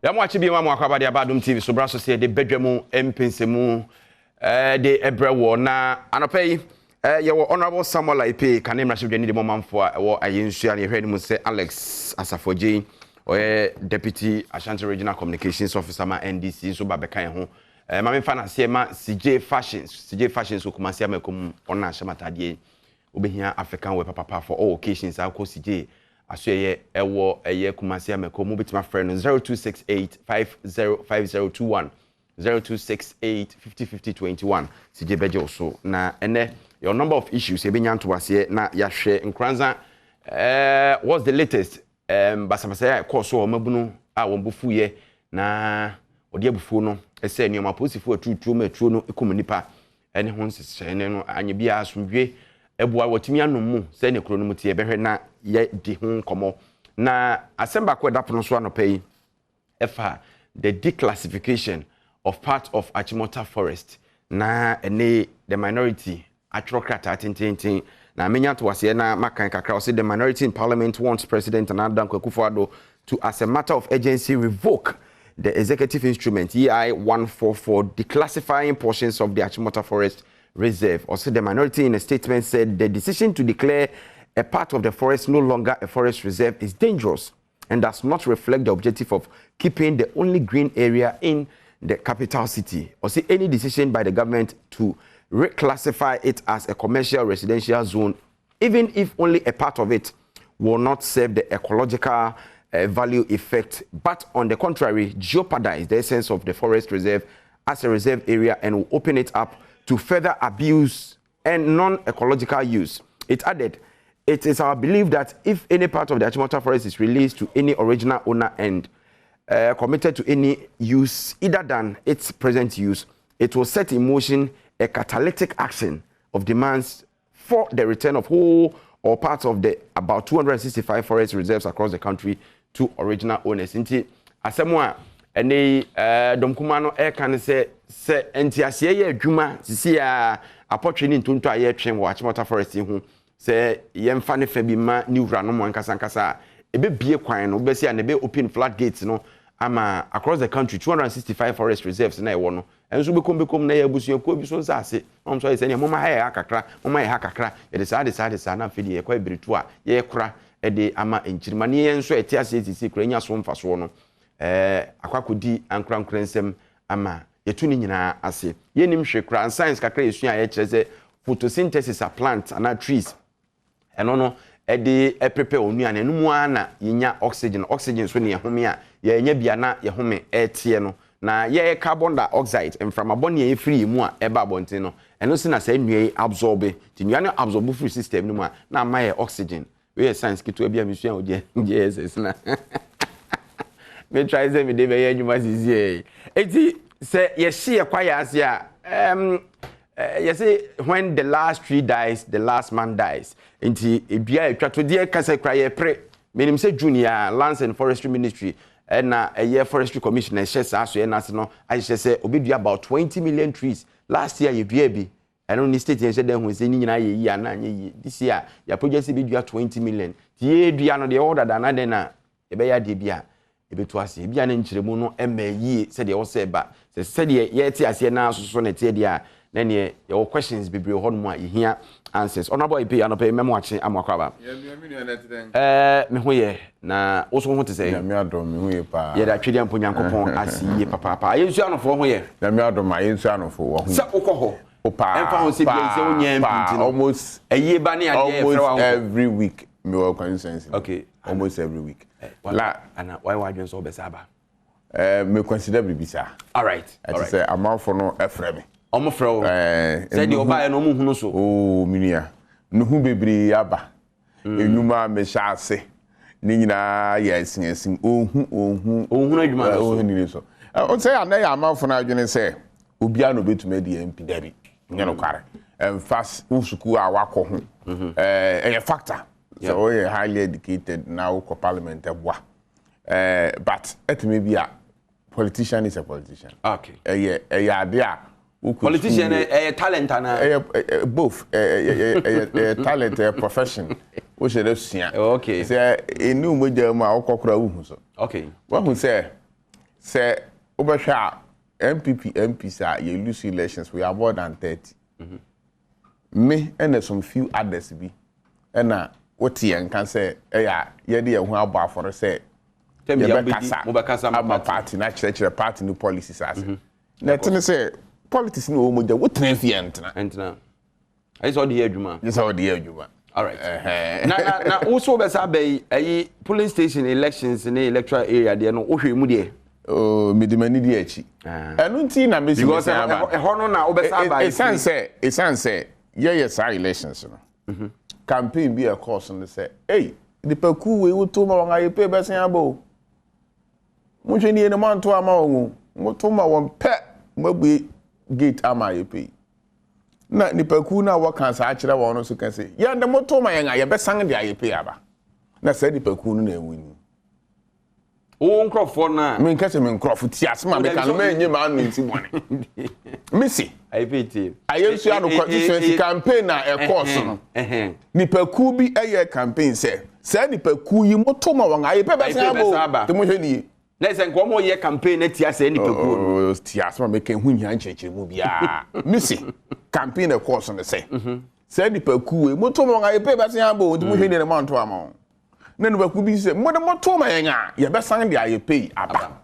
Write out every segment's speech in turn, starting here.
Ya mo achibi ma mo akwaba de Badwam TV so bra so se de Badwam Mpensenpensemu de ebrewo na anopai ye wo honorable Samuel Ipe kanemra shibdeni de momamfo a wo ayensua ne hwede mu se Alex Ampofo-Adjei oye deputy Ashanti Regional Communications Officer ma NDC so ba bekan ho ma me fa na se ma CJ Fashions so kuma se amakom ona ahyamatade obehia African wear papa for all occasions akọ CJ asoye ewo eye kumasi ameko mo betima frɛ no 0268505021 0268505021 CJ beje so na ene your number of issues ebenya nto ase na yahwe nkranza what's the latest basabasa ya course o mabunu a wombufu ye na odi abufu no ese nneoma posifu atutuo ma atuo no ekomnipa ene ho nsese ne no anye bia asomdwe ebua wotimi anomu se ne kro no mutie behwe na ye di ho komo na asemba ko dapono so anopai efa the declassification of part of Achimota forest na ene the minority atrokrata tintintin na menya to wase na makan kakra say the minority in parliament wants President Adom to as a matter of urgency revoke the executive instrument EI 144 declassifying portions of the Achimota forest reserve. Also, the minority in a statement said the decision to declare a part of the forest no longer a forest reserve is dangerous and does not reflect the objective of keeping the only green area in the capital city. Or see any decision by the government to reclassify it as a commercial residential zone, even if only a part of it will not serve the ecological value effect, but on the contrary, jeopardize the essence of the forest reserve as a reserve area and will open it up to further abuse and non-ecological use. It added, it is our belief that if any part of the Achimota forest is released to any original owner and committed to any use other than its present use, it will set in motion a catalytic action of demands for the return of whole or parts of the about 265 forest reserves across the country to original owners. Inti asemwa ene domkumano kan se entiase ye adwuma sisi a apotwe ni ntonto a ye twen wo Achimota forest hu se ye mfa ne fa bi ma ni wura no mo nkasa ebe bie kwan no be se na be open floodgates no ama across the country 265 forest reserves na e wo no enso bekom na ye abusuan ko bi so nsase no so ye se ne moma ha ya kakra ye de sa na fidi ye kwa biritu a ye kora e de ama enchirima ne ye nso etiase sisi kura nya so mfa so no akwakodi ankransem ama yetuni nyina ase yenim hwe kra science kakra yesu a ye kire se photosynthesis a plant and trees eno no e de prepare onua na nemu ana yenya oxygen so ne yehome a ye nya bia na yehome etie no na ye carbon dioxide mframabon ye free mu a eba bonten no eno se na sa nua absorb ti nua no absorb free system no mu a na ma ye oxygen we science kitu bia mesua oje yes na me try say me dey be adwuma sisi eti say ye kwaya ase a you say when the last tree dies the last man dies enti edua etwa to de kasa kwaya pre menim say junior lands and forestry ministry na a year forestry commissioner shesa aso ye na se no I say obedua about 20 million trees last year ye dua bi eno ni state ye den hu say ni nyina ye yi ana anye yi this year ya project be dua 20 million ti ye dua no de order da na den na e be ya de bia ebetu ase bia na nkyeremu no emayi se de wo se ba se de ye ti ase na so na tie de a na ne your questions bebre ho no mu a yehia answers honorable Ipe anope memo ache amakwaba me ho ye na wo so ho te se me adom me ho ye pa ye da twede amponyankopon ase ye papa ayensu anofo ho ye na me adom ayensu anofo wo ho se ukoho opa emfa ho se bia se wonya mpinti no almost aye ba ne ade e fra every week me wo consensus okay almost every week la ana why wadwen so be saba me consider bibisa all right say Ampofo no efre me omofro say the oba no mu hunu so oh minia no hu bebri aba enuma me shaase ni nyina ya esin ohun adwuma so ni so o say ana ya Ampofo na adwene say obia no betuma di MP dabi nya no kware fast usuku a wakọ ho a factor so we highly educated now for parliament but it may be a politician is a politician okay politician a talent and both a talent a profession which is okay say a new media ma okokura hu so okay what we say say Obasha MPP MPs are you lose elections, we are more than 30. Me and some few others be. And what you can say, yeah, yeah, who are for say, I'm a party, not church, party, new policies. Nothing say, politics no more than what Enter. I saw the Adom. Yes, all the Adom. All right. Now, also, a polling station elections in the electoral area, they are no Oshimudi. Oh, Midimani Diachi. I don't think I'm missing because a honor now, it's answer, yes, our elections. Campaign be a course and they say, hey, the Peku we will to my pay Bassiabo. Much in the amount to Amao, what to my one pet, maybe gate Ama na ni Peku na what can say actually one also can say, yeah, the motor my I best sang the IAP aba. Na said the Peku no win. Oh, Crawford na. Me catch him in Crawford. Tias man, can man you man in money. Missy, I pity. I used to have a constituency campaign na a course. Ni Peku bi a campaign say. Say ni Peku you motor my one I pay Bassiabo. The musheni. Let's say one more year campaign next year say ni Peku. Oh, Tias man making hunya ncheche mu bia. Missy, campaign a course on the say. Say ni Peku motor my one I pay Bassiabo. The musheni the man to amount. Then we could be say, "Mother motor my you best sang the IAP aba."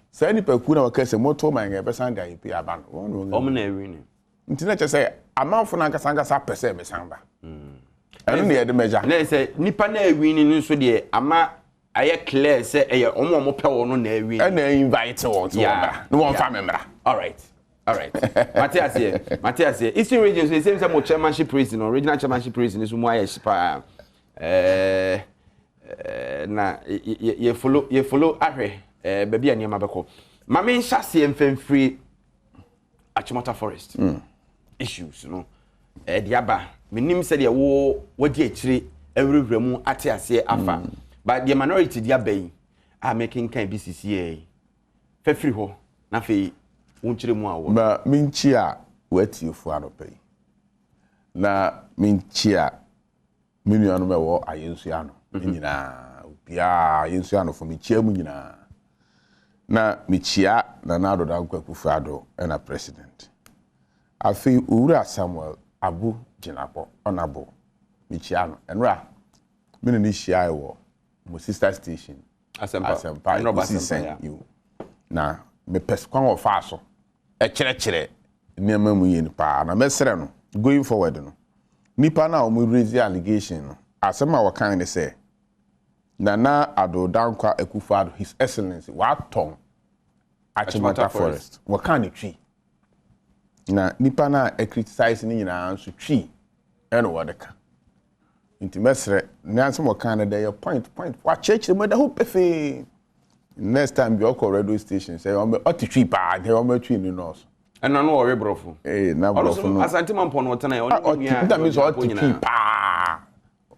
Say ni Peku na we say motor my you best sang the IAP aba. Omna win. Nti na say amount for na nkasa sa pese be samba. Enu na ye de measure. Na say nipa na win ni so de ama aye clear say e omo pe wo no na win. And invite one to one. No one family. All right. Matthias here. Eastern region so same some chairmanship prison or regional chairmanship prison is mo aye shipa. Na ye follow ahwe baby aniema beko mame nhase mfemfiri Achimota forest issues no diaba menim se de wo wadi akire awurewuramu ate ase afa but the minority diaba yi are making kan BCCA fefiri ho na fe wonchire mu awo ba minchi a wati ofu anopai na minchi a minu anu me wo ayensu ano nyina bia yensu ano fo michia mu nyina na michia na nado da Ampofo-Adjei na president afi owura Samuel Abu Jinabo onabo michia no enra minu ni hia wo mo sister station asempa no basisen you na me peskwan wo fa so e kire niam mu yin pa na mesre no going forward no nipa na o mu raise allegation no asema wa kan de say Nana Adom Akufo-Adjei, His Excellency, Waton Achimota Forest. Wakani tree. Na nipa na criticize ni nyina anso tree eno wadeka. Nti mesre nanso wakana dey point wa church mo da ho pefe. Next time be okọ radio station say o me oti tree pa dey o me tree ni nose. Eno no ore brofo. Na brofo no. Asante mampo no tana oni nua. Nta me so oti tree pa.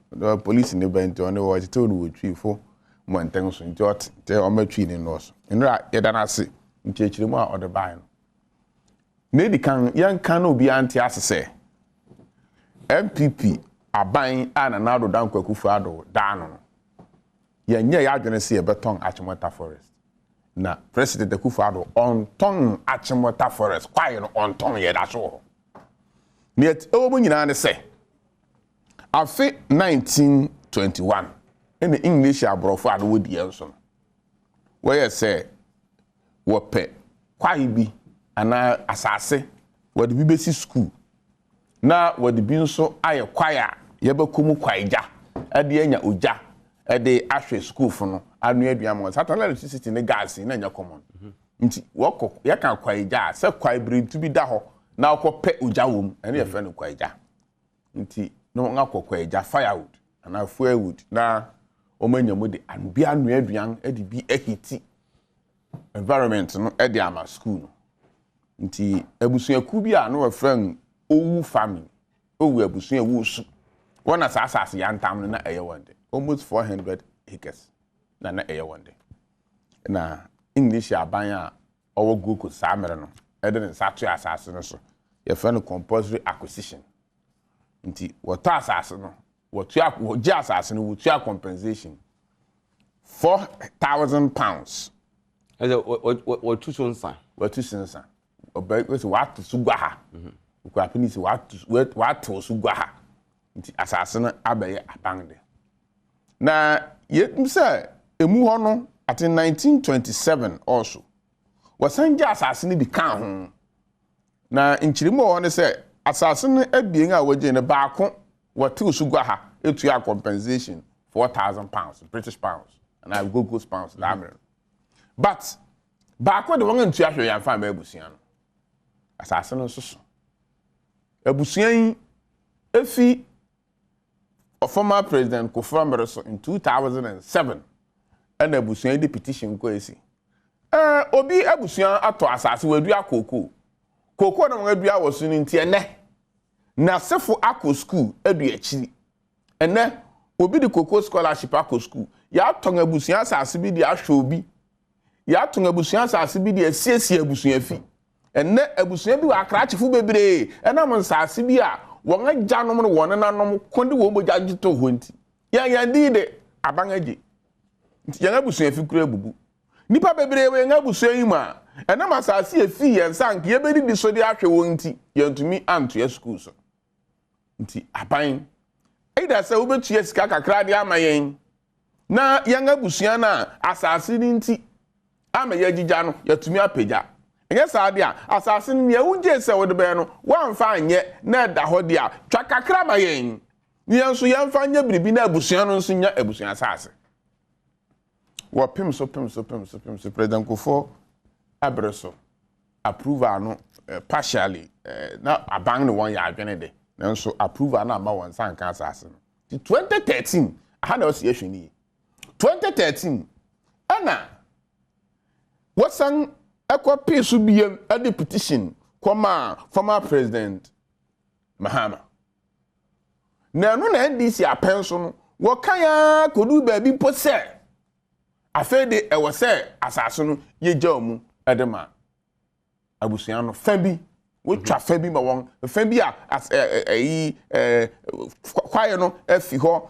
The police in the bent on the watch told we tree for Montang so jot te o matwi ni nose nra yeda na se nchechire mu a o de ban no na di kan yan kan obi anti asese MPP aban ana na do dan Akufo-Adjei dan no yenye ya adwene se e beton Achimota forest na president Akufo-Adjei on ton Achimota forest kwai no on ton yeda so ni et o mu nyina ne se afi 1921 in the English Abrofo-Adjei wodi enso where say wope kwai bi ana asase wodi bi besi school na wodi bi nso aye kwaya yebekomu kwaija ade anya oja ade ahwe school fo no anu aduam won satellite electricity ne gas na nya common nti wokọ yaka kwaija se kwai brintu bi da ho na okope oja wom ene ye fe no kwaija nti no ngakọ kwaija firewood ana firewood na omanyamo de anbi anu aduan ade bi ehiti environment no ade ama school no nti abusuaku bi a no wafran owu family owu abusua wusu wona asase ya ntam no na eye wonde almost 400 acres na eye wonde na English aban a owo goko samere no ede ne sato asase no so ye fa no compulsory acquisition nti wato asase no wato ji asase no wato compensation £4,000 As a what two sons? What two sons? What to Sugaha? Quapinis, what to Sugaha? Assassin Abbey Abangde. Now, yet, sir, a muhono at 1927 also was sent assassin become. Now, in Chilimo, on say, assassin being a wage in a barco, what two Sugaha, it's your compensation, £4,000, British pounds, and I will go pounds, but backward the one in Tiago and family Busiano. Assassin also. A Busian, Effie, a former president, Kofa in 2007, and a Busian petition Kwesi. Obi a Busian at assassin will be a cocoa. Cocoa and Webia was in Tiane. Na sefo akọ school eduachi ene obi de cocoa scholarship akọ school ya ton abusuan asase bi de ahwe obi ya ton abusuan asase bi de asiesie abusuan fi ene abusuan bi wa akrachefo bebre ena mo asase bi a won agyanom no won nanom konde wo mogya gito honti ya di de Ampofo-Adjei nti ya abusuan fi kura bubu nipa bebre we nga abusuan yi ma ena masase efi yen sank ye bedi di so de ahwe wonti yantumi anto ya school so nti aban either say obetua sika kakra de amayen na yanga busua na asase ni nti amaye gigya no yatumi apagya enye saade a asase ni ye unje se wode be no wamfa anye na da ho de a twa kakra mayen ni enso yamfa anye biribi na abusua no nso nya abusua asase wo pem so president Kofo abreso approval no partially na aban no won ya adwene de nanso approval na ma won san kan asase no 2013 aha na o se ehwini 2013 ana wasan ekwa pesu biem ade petition koma former president Mahama na no na NDC apenso no wo kan ya kodu ba bi pose afede e wo se asase no ye gya mu edema abusuan no fa bi wotwa fa bi ma won fa bi a kwaye no afi ho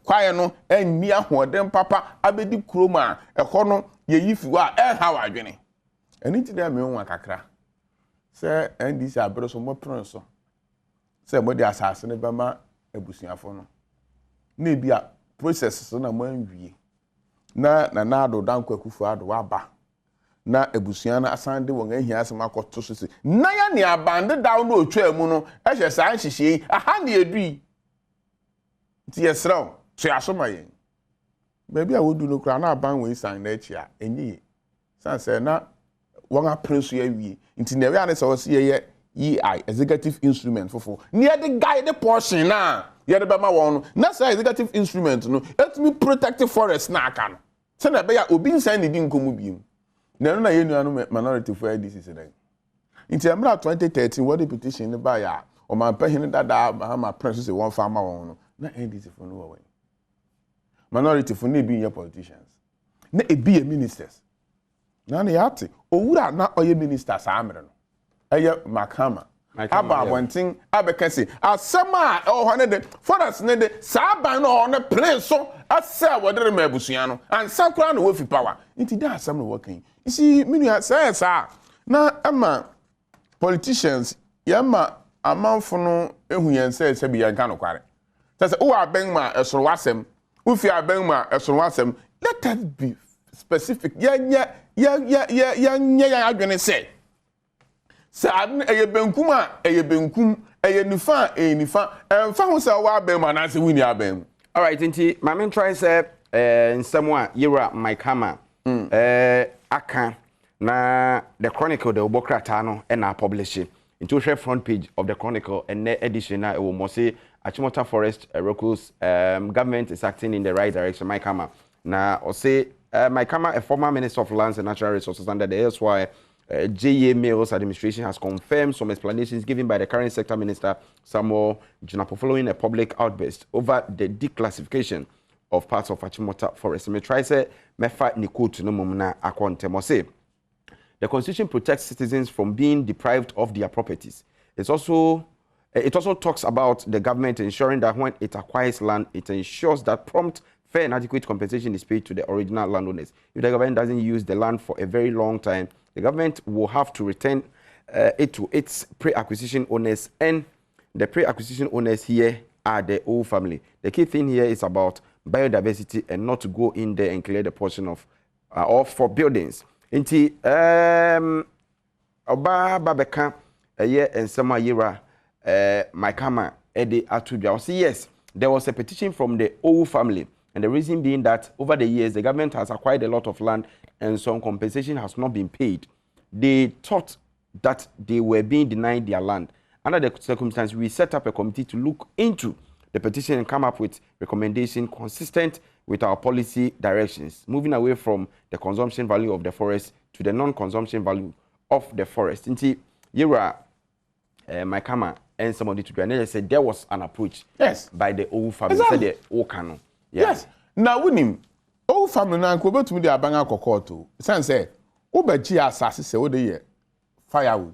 kwaye no anni ahoden papa abedi kroma eho no ye yifi wa ha wadwene eni ti da me won akakra se NDC abro so mo pron so se mo di asase ne ba ma abusuafo no na bi a process so na mo anwie na Adom Akufo-Adjei aba na ebusua na asande won ahia asem akoto so se na ya ne abande dawo na otwa mu no ehye san hihye aha ne edui ti yesraw so asoma yen ba bi a wodu no kra na aban we san na echi a enyi san se na won apresu ya wie nti na we ane se wo se ye EI executive instrument fofo near the guide portion na ye de ba ma won na say executive instrument no etimi protect forest na aka no se na be ya obi nsan ne di nkomu biem na no na ye nuanu minority for ADC se dan nti amra 2013 what the petition ne ba ya o man pahin dada Mahama press say one farmer won no na ADC for no wa minority for na be your politicians na e be ministers na na yate owura na oye ministers amre no eye Mahama aba wantin abekase asema ohone de forest ne de saban no on play so asa wodere mabusua no ansa kura no wofi power nti da asem no working you see minu say na ama politicians yama amanfo no ehu yen say bi yanka no kware say wo aben ma esoro wasem wo fi aben ma esoro wasem let us be specific ya adwene say Sad eye benkum a eye benkum eye nifa nifa emfa ho se wa abem anase wini abem. All right, nti ma men try say nsemo a yira Mahama aka na the Chronicle the obokrata no e na publish into share front page of the Chronicle and edition na e wo mo say Achimota Forest Recus government is acting in the right direction. Mahama na o say Mahama, a former Minister of Lands and Natural Resources under the SY JA Mills administration has confirmed some explanations given by the current sector minister Samuel Junapo following a public outburst over the declassification of parts of Achimota Forest. Me try say mefa ni quote no mumna akontemo say the constitution protects citizens from being deprived of their properties. It also talks about the government ensuring that when it acquires land, it ensures that prompt fair and adequate compensation is paid to the original landowners. If the government doesn't use the land for a very long time, the government will have to return it to its pre-acquisition owners, and the pre-acquisition owners here are the old family. The key thing here is about biodiversity and not to go in there and clear the portion of for buildings. Inti oba babeka and some yira my kama ede atudwa. See, yes, there was a petition from the old family, and the reason being that over the years the government has acquired a lot of land and some compensation has not been paid. They thought that they were being denied their land. Under the circumstances, we set up a committee to look into the petition and come up with recommendations consistent with our policy directions, moving away from the consumption value of the forest to the non-consumption value of the forest. Inti Yira, my kama, and somebody to do, and they said there was an approach, yes, by the old family. Exactly. Said the old canon. Yes. Now we him old family na ko betumi de abanga kokoto. Say obaji asase se wo de firewood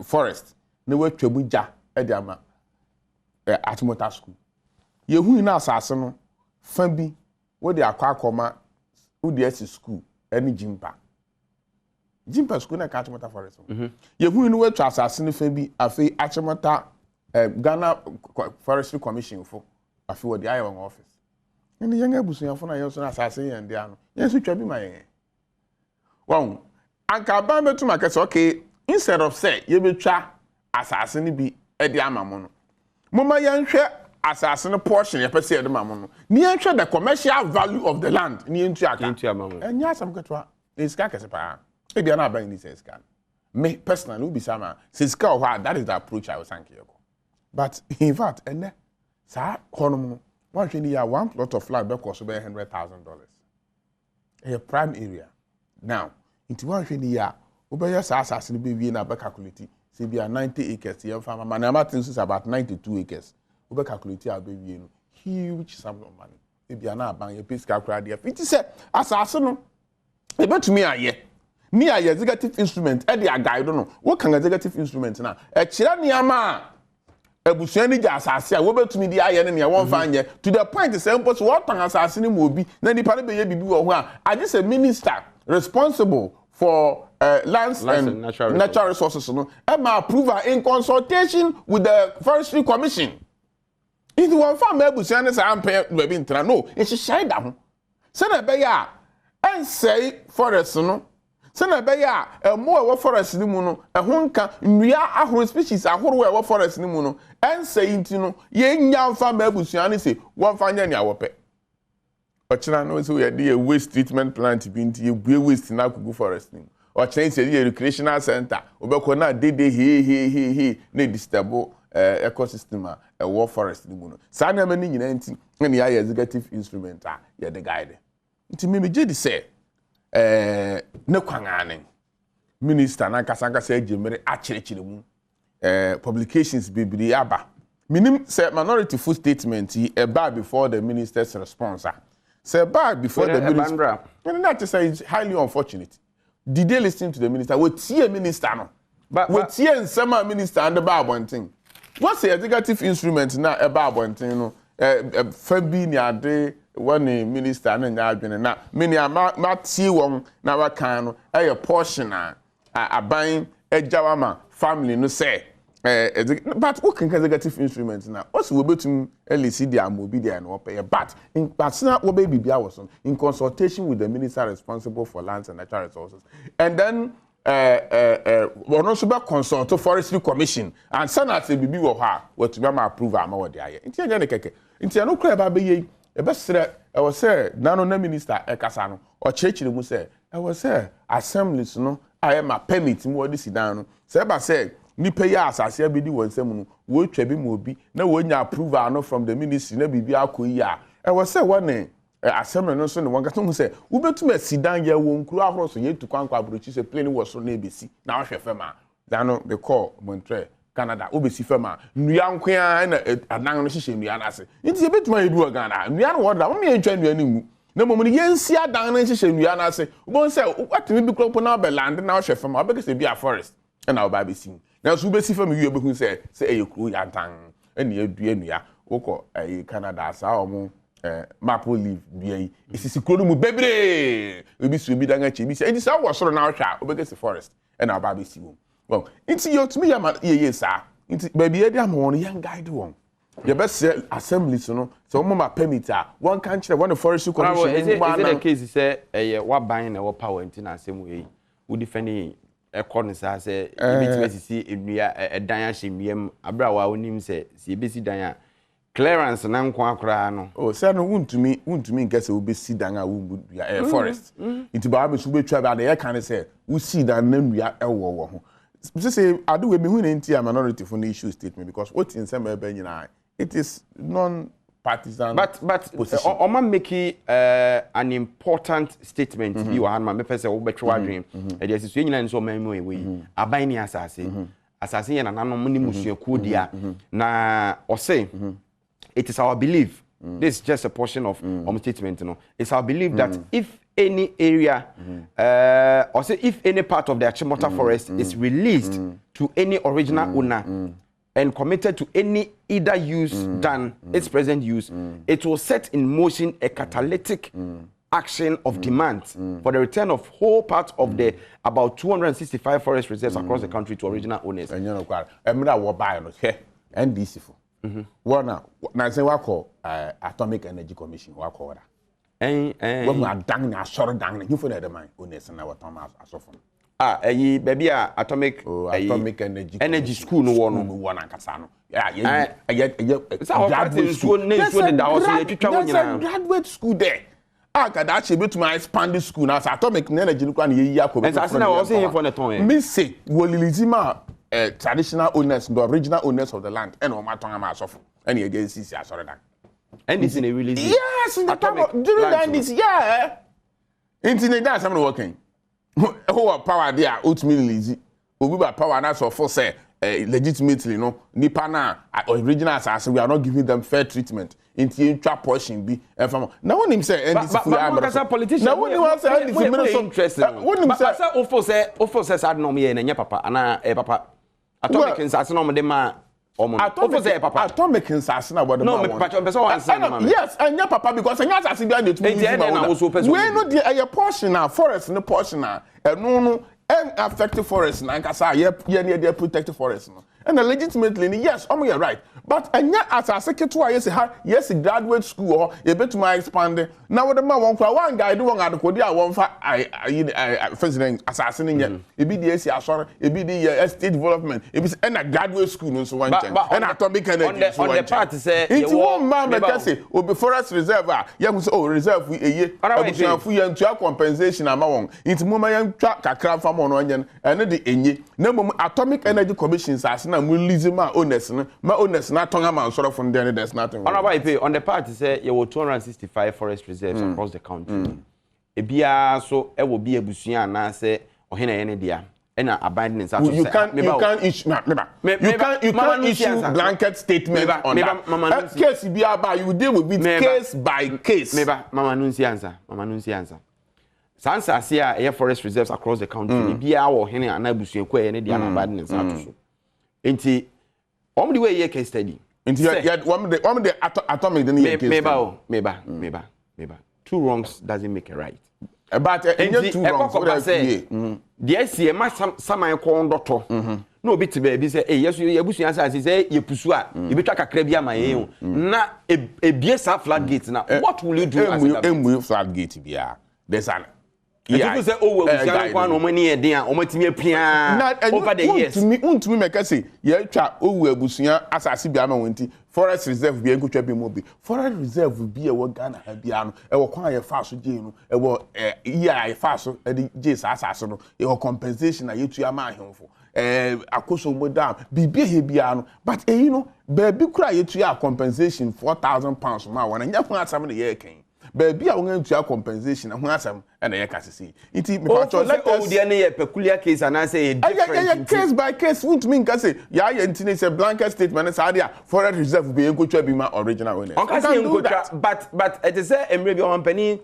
forest na we twamu ja e de ama Achimota school. Yehu na asase no fa bi wo de akwa wo de esi school eni Jimpa school na Achimota forest. Yehu no we twa asase no fa bi afi Achimota Ghana Forestry Commission for afi wo de aye won office. And the younger busuafo na yeso na asase yen de ano. Yeso twa bi ma yen. Wow. Anka ban betu makese okay, instead of say ye betwa asase ni bi e de ama mo no. Mama yanhwe asase no portion ye pese ye de ma mo no. Ni yanhwe the commercial value of the land ni entu aka. Entu ama mo. Enya asam ketwa. Eska kese pa. E bia na ban ni say eska. Me personally will be sama. Siska o ha, that is the approach I was thinking. But in fact, ene sa hono one plot of land that cost about $100,000. A prime area. Now, into one year, over assassin be na calculate. Say be 90 acres. The farmer man is about 92 acres. Over calculate our baby huge sum of money. If you are not buying a piece of crowd, it is a assassin. About to me, I near executive instrument. Eddie, I don't know what kind of executive instrument now. A chiraniama. Ebusuani ja asase a wo betumi di aye ne ne won fa anye to the point say mpo what tan asase ni mo bi na nipa ne be ye bibi wo ho a just a minister responsible for lands and natural resources no ma approval in consultation with the Forestry Commission. If one farm ebusuani say ampe be ntra no e hye da ho se na be ya en say forest no se na be ya mo e wo forest ni mu no e ho nka nnua ahoro species ahoro e wo forest ni mu no en say inti no ye nya mfa ma abusuani se won fa nya ne awope ochira no so ye dey waste treatment plant bi nti ye bue waste na kugu forest ni ochira say ye recreational center obeko na dede he na disturb ecosystem e wo forest ni mu no sa na ma ni nyina nti ne ya executive instrument a ye the guide nti me je di say ne kwangane minister na kasa ejemere akirikire mu publications bibiri aba minim say minority full statement e bar before the minister's response say bar before the minister and that is say highly unfortunate. Did they listen to the minister? What tie minister no what tie nsema minister and the bar thing. What's the executive instrument na e bar thing no fa bi ni ade one minister na nya adwene na many ma tie won na wa kan no e portion aban ejawama family no say but what can executive instruments now also we betum LC dia mobi dia no pay but in partner we be bibia was in consultation with the minister responsible for lands and natural resources and then we also be consult to Forestry Commission and senate bibi wo ha what to be ma approve am wo dia ye ntia ne keke ntia no kra ba be ye e be sere e wo say nano na minister e kasa no o chirechire mu say e wo say assemblies no I ma permit mu odi sidan no say ba say ni pay asase abidi wonsam no wo twa bi mo bi na wo nya approval no from the ministry na bibi akoyi a e wo say one assembly no so ne won gato mu say wo betum asidan ya wo nkuru ahoro so ye tukwankwa abrochi say plane wo so na ebesi na wo hwe fema dan no they call Montreal Canada obesi fema nua nkwa na adan no hye nua na ase nti ye betum ayedu Ghana nua no wo da wo me ntwa nua ni mu na mom ni yensi adan na hye nua na ase wo say watimi bi kropo na be land na wo hwe fema obeke say bi a forest na wo ba besi na so besi fam wi obehu say eyekuru yantan ene adua nua wokọ Canada asa omo maple leaf bi isisi kuro mu bebre obi su obi danga chi bi say edi say wo soro na hwa obegesi forest and aba be si wom well inti yo tumi ya ma ye sa inti baby edi am won yan guide won ye be say assembly so no so mo ma permit one can chere one forest commission is it the case say wa ban na wo power inti na asem we wo defend ekọ say ebiti besisi enua edan ahye miem abra wa onim say si ebesi dan a clearance na nko akra no oh say no wuntumi nke say obesi dan a wo forest it ba be so betwa ba dey kan say wo si dan na nua ewo ho say adu we me hu na nti a minority for the issue statement because what in some ebe nyina it is non-partisan but Oma make an important statement you are man me pese wo betwa adwen e dey sesu nyina nso man mu we aban ni asase ye na nanom ni musuakuo dia na o say it is our belief this is just a portion of statement it's our belief that if any area or say if any part of the Achimota forest is released to any original owner and committed to any either use than its present use, it will set in motion a catalytic action of demand for the return of whole part of the about 265 forest reserves across the country to original owners. And you know what? Emra wo buy no here NDC for. One na say we call Atomic Energy Commission we call that. When we are dang na sort dang you for the man owners na what Thomas asofo. Baby Atomic Energy School no one ankasa no. Yeah, graduate school name so the also you twitwa wo nyina. Graduate school there. Kada actually be to my expand school now Atomic Energy no kwa na yi akobe. And say na we say here for the ton. Me say we lilizima traditional owners, the original owners of the land, and Omaton Amasofo, and the agency is sorry that. And it's in a release. Yes, in the time during that this year. Internet that's I'm working. Who power there, ultimately lazy. Who power that's for say legitimately, no, Nipana, original assassin, we are not giving them fair treatment. Into trap portion be and from now when him say and this politician now when you say this is interesting when him say ofo say sad no me enya papa ana papa Atomic insase no de ma ofo say papa Atomic insase na what no me papa person wan say no yes enya papa because enya assase bi na to we no dey a portion na forest no portion na no and affected forest na nkasa ye near their protected forest no and legitimately yes you're right but enya asase keto yes graduate school or you bet my expand now what the man one guy one adekodi a won fa president asase nya e bi the AC asore e bi the estate development e bi and a graduate school no so one change and Atomic Energy on the part say you want man make say obi forest reserve you say reserve we eye abusuanfu ye ntua compensation ama won inti mo ma ye ntwa kakra fa mo no anya ene de enye na mom Atomic Energy Commission asase na mo lizima owners na tonga man sort of from there there's nothing on the part say you were 265 forest reserves across the country ebia so e wo bi abusua na say ohena ye ne dia na abandonment so you can't issue blanket statement on that case be about you deal with it case by case mama nunsi answer sansa say air forest reserves across the country bia wo ohena na abusua ko ye ne dia na abandonment so enti the way you case study. Into the Atomic the meba. 2 wrongs doesn't make a right. But in 2 wrongs say the SC ma saman ko ndoto. No bit to be say yes you busu answer say you pusu a you betwa kakra bia ma ye na e bie sa floodgate na what will you do as a floodgate bia there's an people say oh we can kwa no money e den a o matimi apia over the years untumi make say ye twa owu abusua asase bia ma wonti forest reserve bia nkotwa bi mo bi forest reserve bia wo Ghana ha bia no e wo kwa ye fa so je no e wo ye fa so e di je asase no e wo compensation na yetu ama ahemfo akoso mo dam bibia he bia no but you know baby kura yetu ya compensation £4,000 ma wona nya fun asam na ye ken baby a won to compensation ho asam na ye ka sisi iti me pa cho let us dey na peculiar case and say different case by case won't mean ka say ya ye ntini say blanket statement say dia forest reserve be enkotwa bi ma original owners but it is say emre bi on pani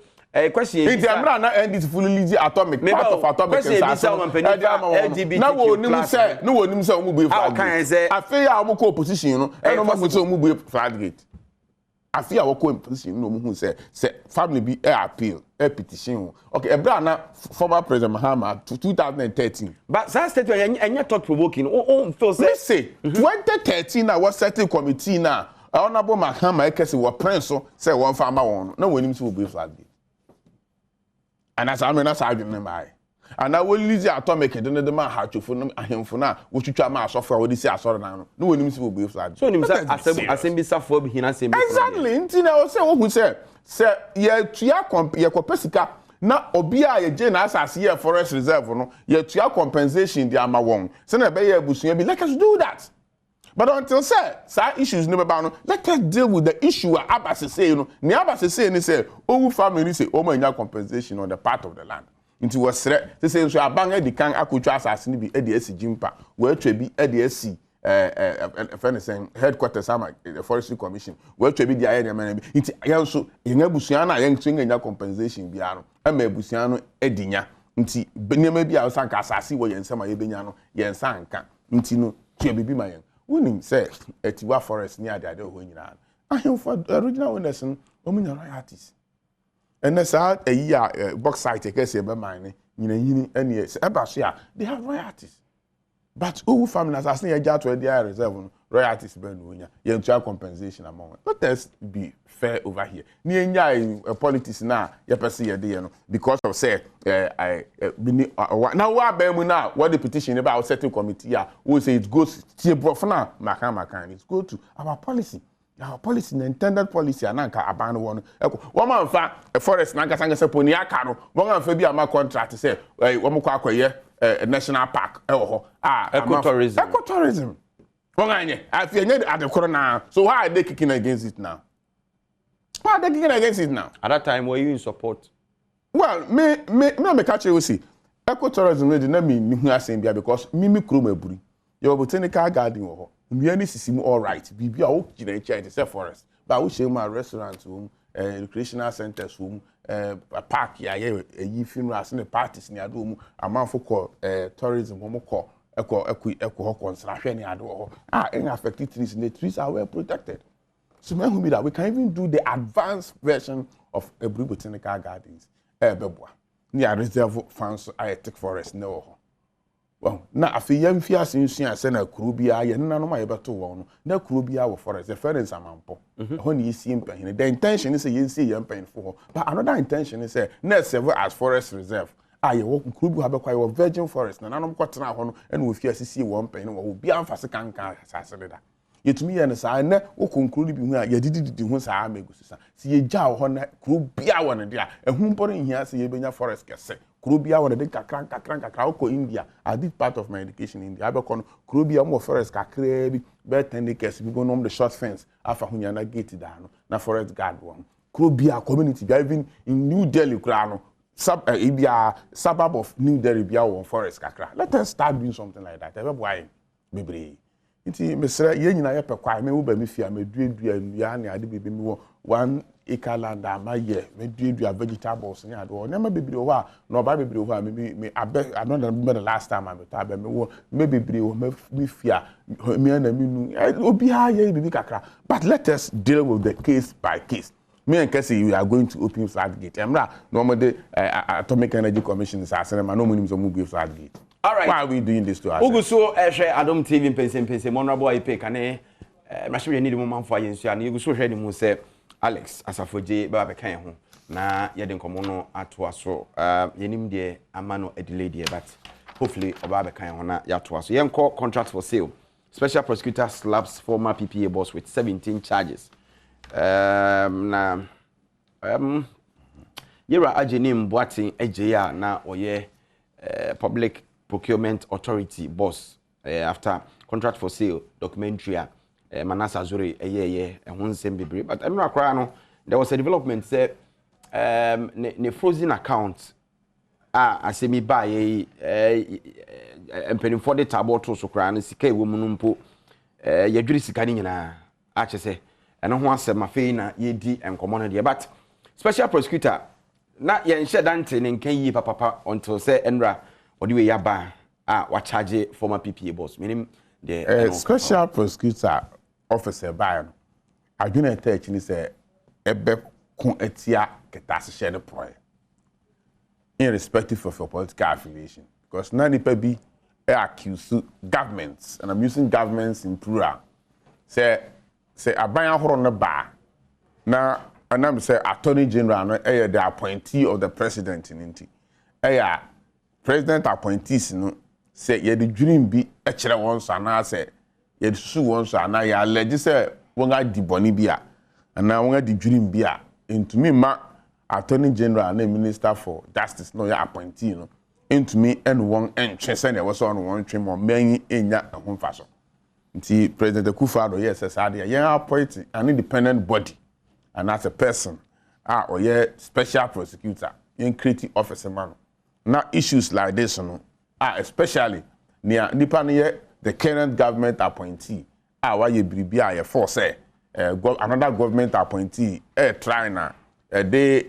question is amra na end is fully legal Atomic part of Atomic na wo nim say omu be flag afi ya omu ko opposition no e no ma say omu be flag gate I feel I will position no who say family be appeal petition. Okay, a brother former President Mahama to 2013. But that statement and you thought provoking. Oh, let's say 2013 I was setting committee now. Honorable Mahama Ekesi was prince say one farmer one. No when him to be flag. And as I mean that's argument by. And I will leave the atomic and then the man had to for him for now. Which you try my software what this I saw now. No when him to be flag. So him say assembly for be hina same. Exactly. Nti I say what we say ye tua ye kopesika na obi a ye je na asase ye forest reserve no ye tua compensation di ama won. Say na be ye abusuan bi let us do that. But until say issues no be ba no let us deal with the issue abase say no. Ni abase say ni say owu family say o ma nya compensation on the part of the land. Nti was say so aban e di kan akotwa asase ni bi e di esi jimpa we atwa bi e di esi headquarters ama the forestry commission we atwa bi di aye na bi nti yan so yen abusuan na yen nya compensation bi ano e ma abusuan no edinya nti benema bi a sanka asase wo yen sama ye benya no yen sanka nti no twa bi ma yen wonim say etiwa forest ni ade ho nyina ahemfo original owners no omunya royalties and that's how a year box site can say, mine, and they have royalties. But who family as I say a jar to a reserve royalties burn you have compensation among. Let us be fair over here. Near politics now, you perceive a day because of say now what the petition about setting committee who say it goes to now, Makan, it's go to our policy. Our policy, the intended policy, and anka abandon one. One man fa a forest nanka sanga se poni aka no. One man fa bi ama contract say, one mo kwa akoye national park ecotourism. Ecotourism. One anye. I feel nye at the corner. So why are they kicking against it now? Why are they kicking against it now? At that time, were you in support? Well, me catch you see. Ecotourism no dey na me hu asem bia because me kuro maburi. Your botanical garden wo. We any system all right. Bibi a wo gina change say forest. But we share my restaurants home, recreational centers home, a park ya ye funerals and parties ni ado mu. Amanfo call tourism wo mo call eko construction ni ado. Any affected trees and the trees are well protected. So me who be that we can even do the advanced version of a botanical gardens. Bebwa. Ni a reserve funds I take forest no. Well, na afi yam fi asensuan se na kuro bia ye nnanom a yebeto won no na kuro bia wo forest the friends amampo ho na yesi mpanyin the intention is say yensi yam mpanyin for but another intention is say na serve as forest reserve ye wo kuro bi ha bekwa ye virgin forest na nanom kwotena ho no na wo fi asisi wo mpanyin wo bia mfase kankan asase da yetumi ye ne sa na wo konkuru bi hu a ye dididi hu sa amegususa si ye gya ho na kuro bia wo ne dia ehun poro nhia se ye benya forest kese Krobia one de kakran ko India. I did part of my education in India. I become Krobia mo forest kakre bi be 10 acres bi go nom the short fence afa hunya na gate da no na forest guard one. Krobia community bi even in New Delhi kra no suburb of New Delhi bia one forest kakra. Let us start doing something like that. Ebe boy bebre. Nti mesra ye nyina ye pekwa me wo ba mi fia me duadua nua ne ade bebe mi wo 1 acre land amaye me duadua vegetables ne ade wo ne ma bebre wo a no ba bebre wo a me I don't remember the last time I met me wo me bebre wo me fia me na mi nu obi ha ye bibi kakra. But let us deal with the case by case. Me and Cassie, we are going to open floodgate. Emra normally Atomic Energy Commission is asking me no money to move floodgate. All right. Why are we doing this to us? Uguso share Adom TV Mpensenpensemu honorable ipe kane machine we need mo manfo ayensu ana uguso hwe ni mu se Alex Ampofo-Adjei ba be kan ho na ye de nkomo no ato aso yenim de amano delay de but hopefully oba be kan ho na ya to aso yenko contract for sale special prosecutor slaps former PPA boss with 17 charges na Yera Ajenim Boatin Ajei na oye public procurement authority boss after contract for sale documentary Manasa Zuri ehun bebre but emra kra no there was a development say ne frozen account asemi ba ye empenin for the table to so kra no sika ewo mu no mpo yadwiri sika ni nyina a chese eno ho asem afei na yedi enkomo no de but special prosecutor na ye nhye dante ne nkan yi papa until say enra odi we yaba wa charge former PPA boss meaning the special prosecutor officer by adwene touch ni say ebe kun etia ketase share the point irrespective of your political affiliation because na nipa bi accuse governments and I'm using governments in plural say aban ahoro no ba na anam say attorney general no the appointee of the president in nti president appointees no say ye the dream bi kire won so na say ye susu won so na ya allege say won ga di boni bi a na won ga di dream bi a ntumi ma attorney general and minister for justice no ya appointee no ntumi en won entwe say na we so no won twe mo manyi enya ahomfa so nti president Akufo-Adjei yes asade ye appoint an independent body and as a person or ye special prosecutor in creative officer man now issues like this no especially near nipa the current government appointee why ye bribia ye force another government appointee try na they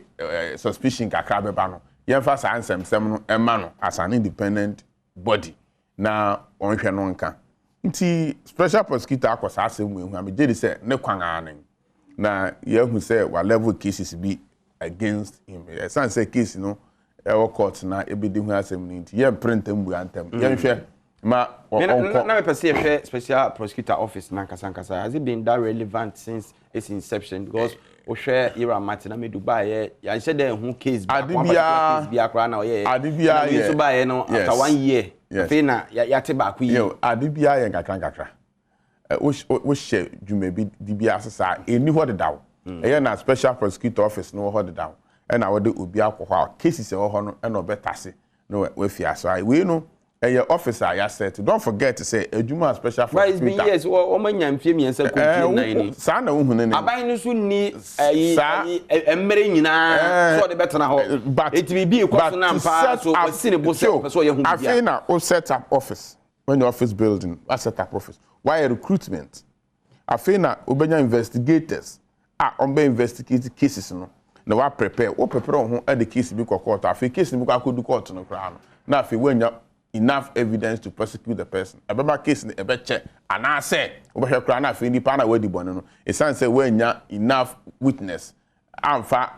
suspicion kakra beba no ye fa sa ansem no ema no as an independent body na onhwe no nka nti special prosecutor akosa asem we hu am je say ne kwan anen na ye hu say wa level cases be against him san say case no e court na ebedi hu asem ni nti ye print mbu antem ye hwe ma na me pese hwe special prosecutor office na nkasa has it been that relevant since its inception because o hwe Ira Martin na me Dubai ya said there hu case bi akra na ye adibia ye so ba ye no after 1 year fe na ya te ba ku yi adibia ye nkakra wo share jume bi dibia asesa eni ho de dawo na special prosecutor office no ho de dawo na wo de obi akwa cases e ho no na obetase no we fi aso we no your officer ya set don't forget to say ejuma special prosecutor it's been years o manya mfie miensa ko 9 sa na wo hu ne aban no so ni emere nyina so de betena ho etbi ko so na mpa so wasine bo so ye hu bia afei na o set up office when your office building I set up office why recruitment afei na obenya investigators on be investigate cases no na wa prepare ho the case bi court afei case bi akodu court no kra no na afei wanya enough evidence to prosecute the person ababa case ni ebeche ana say obehwe kra na afei nipa na wadi bone no e san say wanya enough witness amfa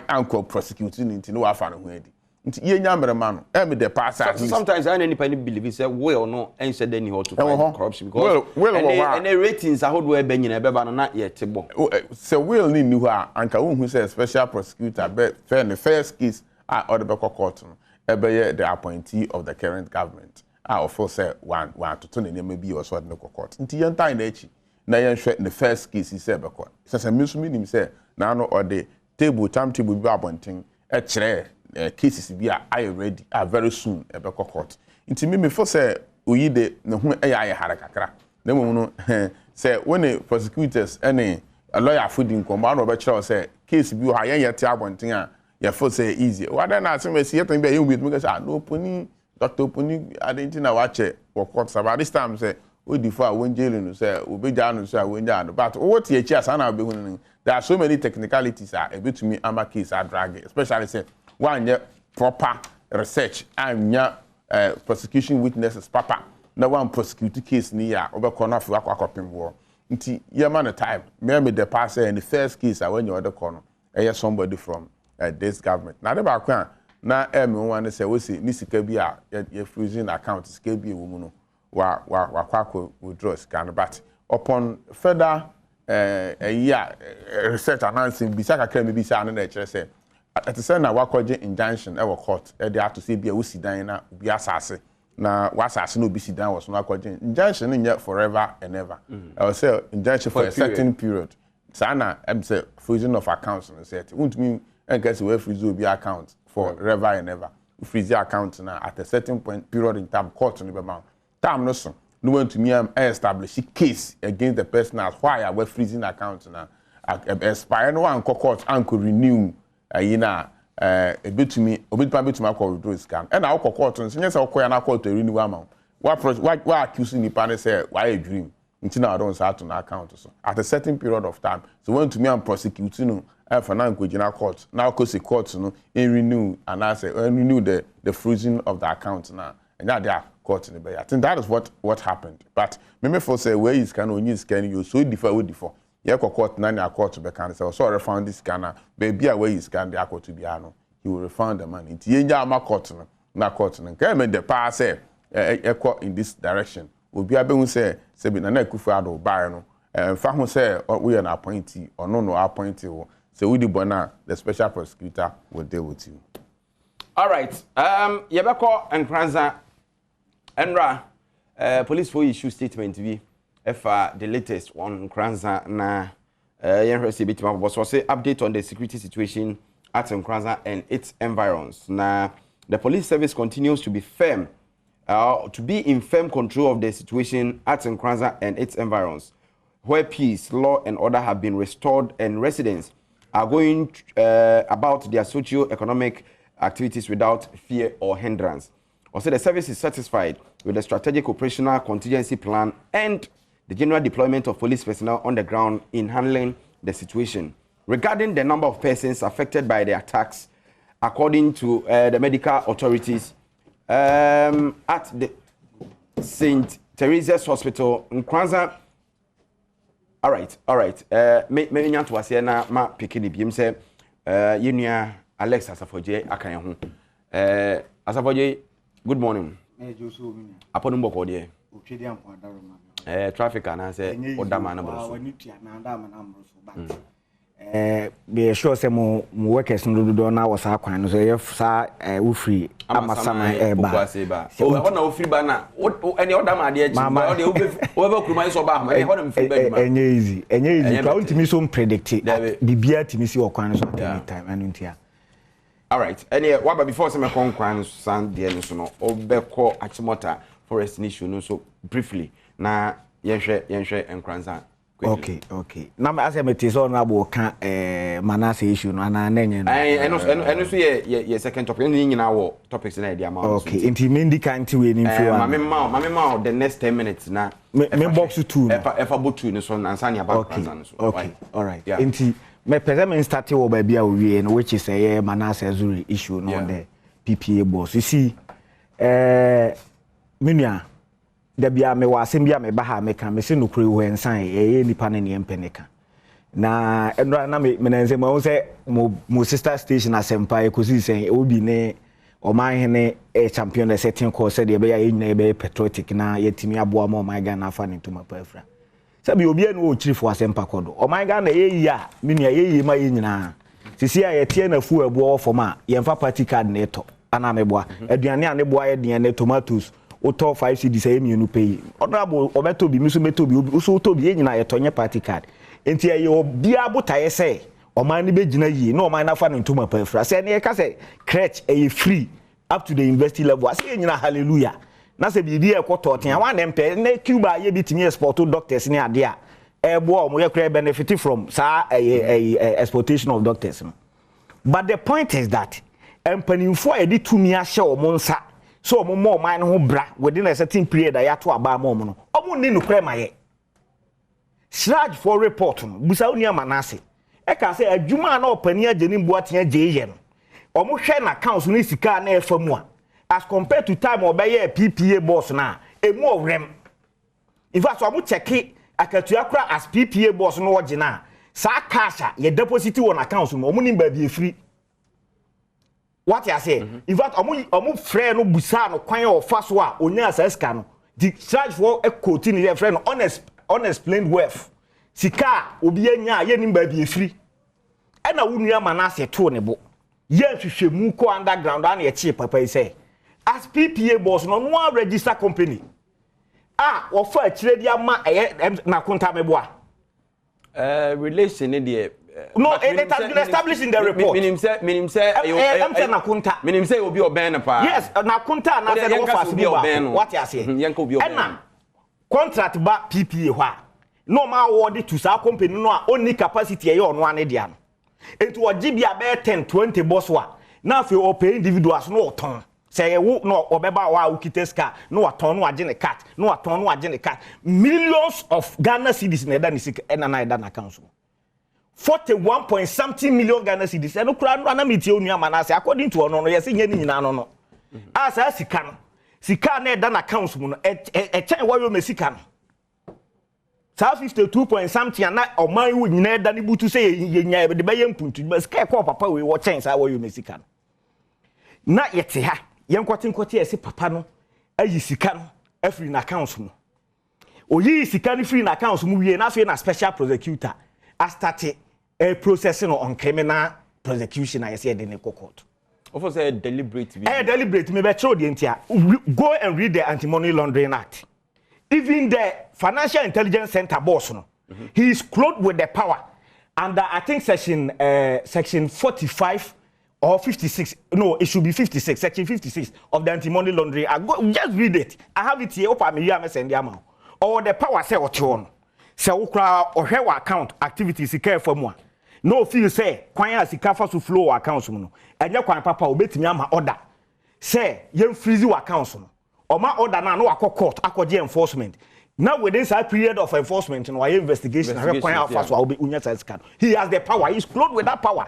anko prosecute ni no afa no ho adi nti ye nya mrema no me the passer sometimes I any people believe say will no ense dey ni how to fight corruption because and the ratings ahodo e be nyina be ba no na ye tebo say will ni hu a anka wo hu say special prosecutor be fair the first case or the court no the appointee of the current government of course say one to turn name bi or so the court nti yen time na echi na yen hwe the first case he say be court say me so minim say na no or the timetable bi abonten e kire cases bi are ready very soon e be court nti me for say oyi de ne ho e ya hare kakra na mo no say when the prosecutors any a lawyer fooding come on be kire say case bi ha yen yete abonten a ya for say easy what then I say we see yetin be you with me say no poni doctor poni identity na wa che for court about this time say we defer when jail no say obeja no say when ja no but what e chi asa na be hu there are so many technicalities a bit to me ama case are drag especially say one proper research and prosecution witnesses papa na one prosecute case ni ya obekọ na afi akopem wo nti ye man time me the pass in the first case when you other corner somebody from this government na dey back na me one say we say ni sika bi a ye freezing account sika bi e wo mu no wa kwakọ withdraw scan but upon further research announcing bisa kakra me bisa na kire say at say na wakoje injunction e wo court e dey to say bi a wo sidan na bi asase na wasase no bi sidan was no wakoje injunction no forever and ever I will say injunction for a certain period sana am say freezing of accounts no say won't mean and guess we freeze obi account for forever and ever freeze the account now at a certain point period in time court no be bound time no so no want to me establish a case against the person as why we freezing account now expire no one court and could renew a bit to me call withdraw scan and our court so yes our court na court to renew amount why accusing the panel say why a dream until now don't start on account so at a certain period of time so when to me I'm prosecuting for now go general court now cause court no renew and I say renew the freezing of the account now and that there court in the bay I think that is what happened but me for say where is can only scan you so differ with before ye court na na court be kan say so refund this scanner baby a wey scan the court to be ano he will refund the money nti ye nya ama court no na court no can me the power say in this direction obi abehun say be na Akufo-Adjei buy no fa hu say we an appointee or no appointee so we the bona the special prosecutor will deal with you. All right. Yebeko Nkranza Enra police for issue statement vi the latest one Nkranza na yenhwese bitima boss say update on the security situation at Nkranza and its environs. Now the police service continues to be firm to be in firm control of the situation at Nkranza and its environs, where peace, law and order have been restored and residents are going about their socio-economic activities without fear or hindrance. Also, the service is satisfied with the strategic operational contingency plan and the general deployment of police personnel on the ground in handling the situation. Regarding the number of persons affected by the attacks, according to the medical authorities, at the St. Teresa's Hospital in Nkranza. All right. Me nyanto wase na ma pikini biem se yenua Alex Ampofo-Adjei akan ho. Ampofo-Adjei, good morning. Joso mi. Aponu mboko de. Otwede ampo adaroma. Traffic ana se odama na bro. Wani tua na ndama na bro so but be sure say mo workers no do na was akwan no so ye sa wo free amasama ba. So na wo free ba na any other ma de achi o de wo be kuruma so ba ma e ho na free ba ma. Enye easy. Ka ultimi so predict. Bibia timi si okwan so time anu ntia. All right. Any what before say me kon kwan san de so no obekọ Achimota forest issue no so briefly na yenhwe Nkranza. Okay. Now as I metis on abo kan Manase issue no ana nenye no. Eno so ye second topic ni nyina wo topics na dia ma. Okay. Inti mendi kan ti we ni mfiwa. Mame ma the next 10 minutes na me box 2 no. Efa bo 2 ni so ansa ni about Nkranza so. Okay. All right. Inti me pese me start wo ba bia wo wie no which is Manase Zuri issue no on the PPA boss. You see minua da bia me wasem bia me ba ha me kan me se nokure wo ensan nipa ne ne empeneka na enra na me nanze ma wo se mo sister station asempa ekosi sen obi ne omanhene champion the setting course de be ya nyina be patriotic na yetimi aboa ma oman ga na afa ne ntoma pa afra sabi obi anu o chirifo asempa kodo oman ga na yeyi a menua yeyi ma yenyina sisi a yetie na fu abuo fom a yemfa party card na eto ana meboa aduane a ne boa ye de ne tomatoes auto 5 cd say mienu pay honorable obeto bi miso meto bi so to bi nyina yetonye party card enti ye obi abotaye say oman ni begina yi na oman na fa no ntoma pa afra say ne ka say crèche e free up to the university level say nyina hallelujah na say bi e kwoto ten wa na mpe na Cuba ye bitimi export doctors ni ade a ebo o mo ye kra benefit from sa exportation of doctors no. But the point is that empanimfo e di tumi ahye o mo nsa so more man who bra within a certain period I to aba mom no omo ni no kremaye Sraj for report no busa unia Manase e ka say adwuma na opani ageni mboaten agye no omo hwe na accounts no sika na efa mu a as compared to time obeye PPA boss na emu owrem in fact omo check akatua kura as PPA boss no oge na sa cash ye deposit won accounts no omo ni ba bi free. What you say? In fact, omu friend no busa no kwan o fa so a onya aseska no. The charge for a quoting your friend unexplained wealth. Sika obi anya ye nimba bi free. E na wunua Manase to ne bo. Ye hwehwemu ko underground an ye chi papa say. As PPA boss no register company. Wo fa akire dia ma na konta meboa. Relation in no, it has been established in the report. Minim say Minim say obi oben pa. Yes, na kunta na say go fast be oben. What you say? Yanko obi oben. Na contract ba PPA ho a. No ma award to sa company no a only capacity e ono ane dia no. Enti ogi bia be 10 20 boss wa. Na fe o pay individuals no oton. Say wo no obeba wa ukiteska no aton no age ne cat. No aton no age ne cat. Millions of Ghana cedis na da ni sika na da na account. 41 point something million Ghana cedis. E no kura no na metie onua Manase according to ono no yes nya ni nyina no no. Asa sika no. Sika na da na account mu no e chen wa yo me sika no. South 52 point something and na oman wo nyina da ne butu say yenya de be yempuntu but sky call papa we wo chen sa wo you mesika na yete ha yenkote ese papa no ayi sika no afri na account mu oyi sika no free na account mu wie na fe na special prosecutor a start a processing on criminal prosecution I say de ne court. Of say deliberate. Deliberate me be throw the entia. Go and read the Anti-Money Laundering Act. Even the Financial Intelligence Center boss no. He is clothed with the power under I think section 45 or 56. No, it should be 56. Section 56 of the Anti-Money Laundering Act. Go just read it. I have it here open me ya send am. Or the power say what you want. Say ukra or her account activities care for more. No feel say kwan asika fa so flow accounts mu no enye kwan papa obetimi ama order say yem freeze accounts no o ma order na no akọ court akọje enforcement now within that period of enforcement no why investigation na kwan afa so obe unya sika he has the power, he is clothed with that power.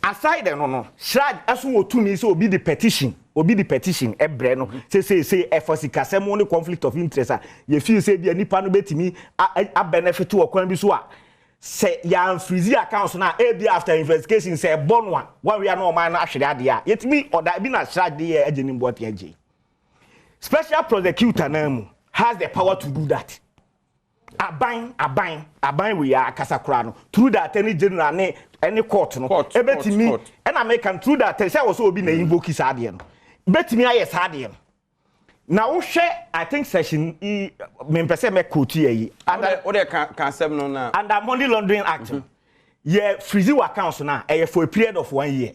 Aside no shrad aso otumi say obi the petition ebre no say efosika semo no conflict of interest ye feel say bia nipa no betimi a benefit o kwan bi so a say ya freeze accounts na be after investigation say born one we are no man na ahwere ade a yetimi order bi na charge dey ageni Ampofo-Adjei. Special prosecutor na mu has the power to do that. Aban we are kasakura no through that any general any court no ebetimi and American through that say also obi na invoke ade no betimi aye ade no. Now, I think session Mpensenpensemu quote here. Under Money Laundering Act, yeah, freeze accounts now for a period of 1 year.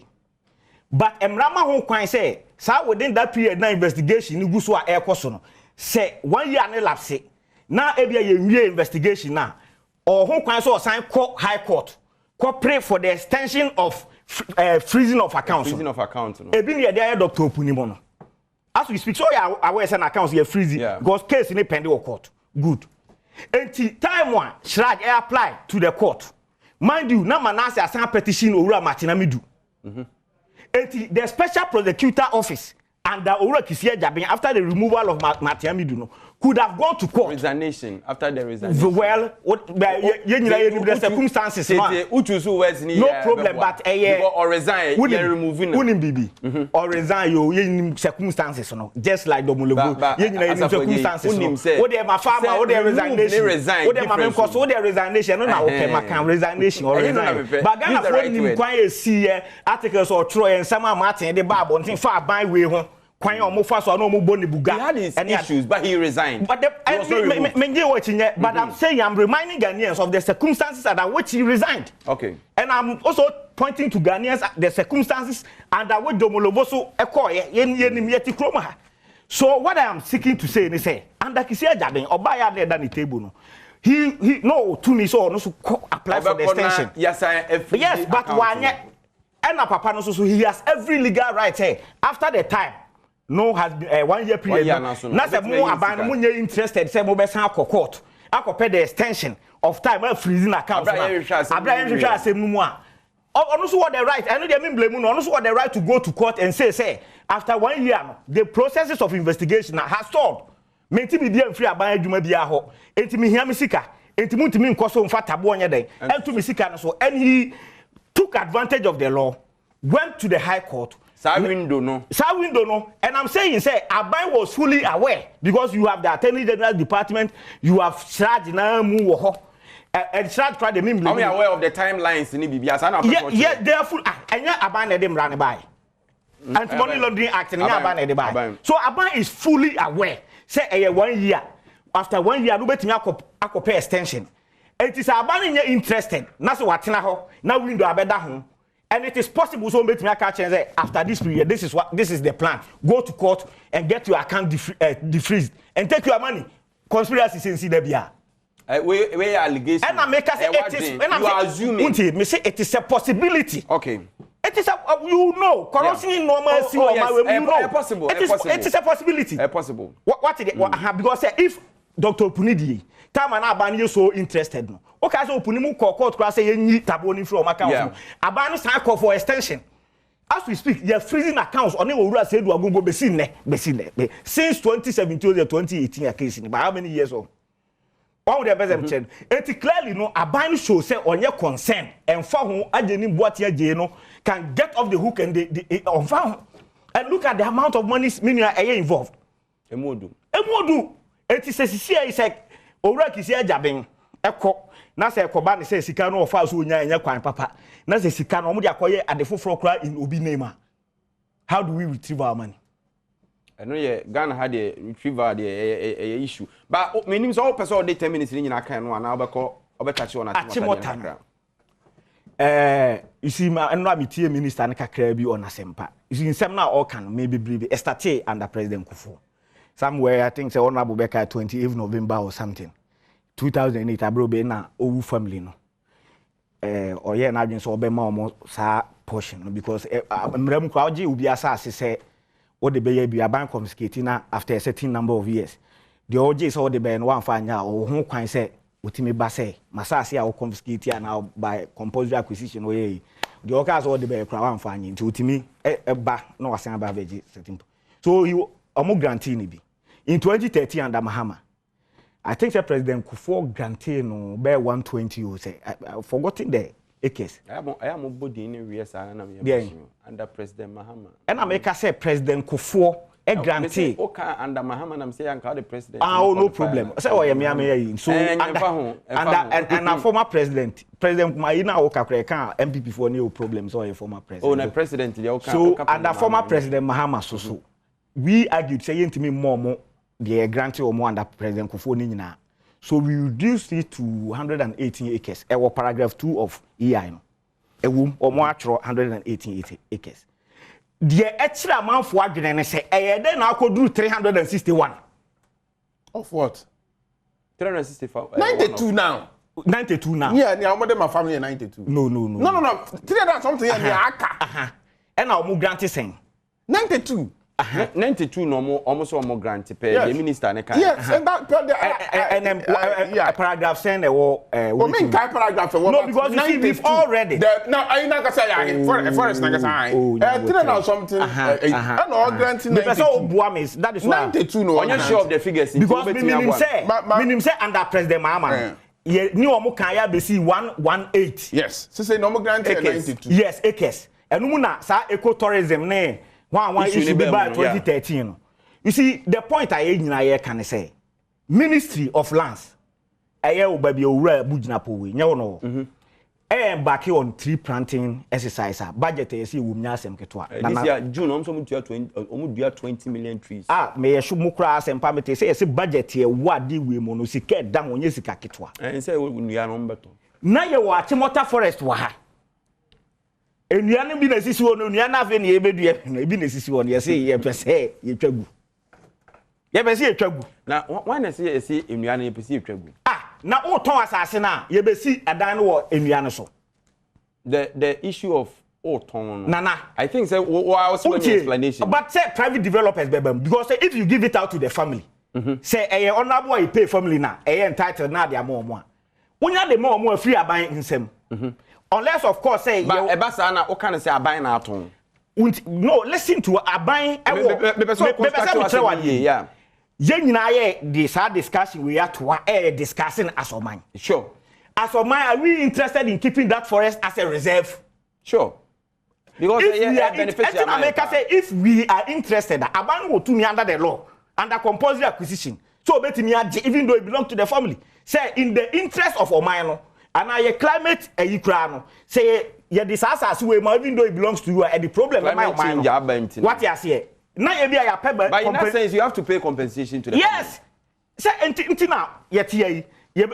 But Emrama who can say, so within that period, now investigation, you go so air question. Say 1 year and elapse. Now, every year investigation now, or who can so assign high court, cooperate for the extension of freezing of accounts. Freezing of accounts. Ebini ya Dr. Opunimono. As we speak, so yeah, aware send accounts here freezing because case in a pending court. Good. Until time one, Shrad apply to the court. Mind you, na manase asan petition Owura Martinamidu. Until the special prosecutor office and the Owura Kisia Jabin after the removal of Martinamidu no could have gone to court. Resignation after the resignation. Well, the circumstances. No problem, but or resign, you're removing them. Or resign, you circumstances, just like the Mulubu. You circumstances. What they my farmer, what they resignation. What they my cause, what they resignation. No, okay, my resignation or resign. But Ghana for him, quite see articles or Troy and some Martin, the Bible, and far by way home. He had his issues, but he resigned. But I'm saying I'm reminding Ghanaians of the circumstances under which he resigned. Okay. And I'm also pointing to Ghanaians the circumstances under which Domolovoso Eko. So what I am seeking to say is say under Kisia Jabin or by other than the table no. He no to me so no apply for the extension. Yes, but one and a papa no so he has every legal right here after the time. No has been 1 year period. Not say more about money interested. Say more besan court. I pay the extension of time freezing accounts. Abraham say more. Also what the right. I know they mean blame. Also what the right to go to court and say after 1 year the processes of investigation has stalled. Menti bi dia free aban adwuma bia ho. Enti me hia me sika. Enti muntimi nkoso mfa tabo onye den. Entu me sika no so and he took advantage of the law, went to the high court. Window no, and I'm saying, Abai was fully aware because you have the Attorney General Department, you have Shrad na mu and Shrad tried the mean. Are we aware of the timelines in BBS? Yeah, they are full. And yeah, Abai na dem run by. Anti-Money Laundering Act and yeah, Abai na dem by. So Abai is fully aware. Say 1 year after 1 year, no betting I pay extension. It is Abai interested. That's what ho. Now window abeda home. And it is possible so make me catch and say after this period this is the plan. Go to court and get your account defreezed and take your money. Conspiracy since there be we allegation. And I make us say it is when I'm assuming me say it is a possibility. Okay. It is a corruption in normal possible. It is a possibility. Possible. What is it? Because if Dr. Punidi time and Abani so interested no. Okay, so Punimu court class say you taboni from account. Abani sign call for extension. As we speak, you're freezing accounts on the said we are going to be seen since 2017 or 2018 case. But how many years old? all the best chain it clearly no aban show say onye concern and for ho Adjei Boate no can get off the hook and the on and look at the amount of money involved Emodu it is say owura kisi ajaben ekọ na say ekoba ne say sika no ofa so nya enya kwan papa na say sika no mo de akoye adefoforo kra in obi name. How do we retrieve our money? I know Ghana had a retriever the issue but me nim so all person dey 10 minutes ni nyina kan no na obetouch on Achimota. You see ma no amitie minister ne kakra bi on asempa. You see nsem na all can maybe bribe start under President Kufuor. Somewhere I think say honorable Beka 28th November or something 2008 abrobe na owu family no oye na adwen so obema omo sa portion no because mram kwa Adjei ubi asase say what the be bi aban confiscate na after a certain number of years the Adjei so the be no wan fa anya o ho kwan say otimi ba say masase a o confiscate na by compulsory acquisition oye the oka so the be kwa wan fa anya nti otimi ba na wasan ba veji certain so you omo grantee ni bi in 2013 under Mahama I think the President Kufuor granted no by 120 you say I forgotten the acres. I am body in reas under President Mahama. And I make say President Kufuor a grantee. Okay, under Mahama I'm saying the president. Oh no problem. Say oh me so and a former President Maina Okakre can MPP for no problem so a former president. Oh, na president so under former President Mahama so we argued saying to me more the grantee or more under President Kufuor ni nyina. So we reduced it to 118 acres. Ewo paragraph 2 of EI no. Ewo or more actual 118 acres. The extra amount for adwene ne say then na akoduru 361. Of what? 365. 92 now. 92 now. Yeah, I'm more than my family 92. No. No. 300 something yeah, aka. And now mo grantee saying 92. 92 no almost more grant pay the minister ne kan. Yes, and that paragraph saying what mean paragraph no because you see we've already now I not say forest na say 300 something and all granting 92 that is why 92 no on your sure of the figures because minim say under President Mahama ni omo kan ya be see 118 yes say no granting 92 yes acres enu na sa ecotourism ne one issue by 2013 no. You see the point I nyina can say Ministry of Lands aye obabi owura bugina powe nya no back on tree planting exercise budget e see wumnya asem ketwa this year June almost 20 million trees me yeshu mukra asem pamete say budget e wadi we mo no sika dam onye sika ketwa say nua no mbeto na ye wa Achimota forest wa ha enuane bi na sisi wonu nuane afi na ebedua bi na sisi wonu yesi ye pese ye twagu ye pese ye twagu na why na say esi enuane ye pese ye twagu na o ton asase na ye besi adan no wo enuane so the issue of ton nana I think say I was going explanation but say private developers bebam because say if you give it out to the family say honorable you pay family na entitled na dia mo a wonya de mo free aban nsem unless of course say but ebasa na o kan say aban na aton no listen to aban yeah ye nyina ye the sad discussion we are to discussing as oman sure as oman are we interested in keeping that forest as a reserve sure because if we are interested aban go to me under the law under compulsory acquisition so betimi even though it belongs to the family say in the interest of oman no and I climate yikra no say ye disaster we even though it belongs to you and the problem what you say na ye bia ya pay but in that sense you have to pay compensation to the yes say enti na ye tie ye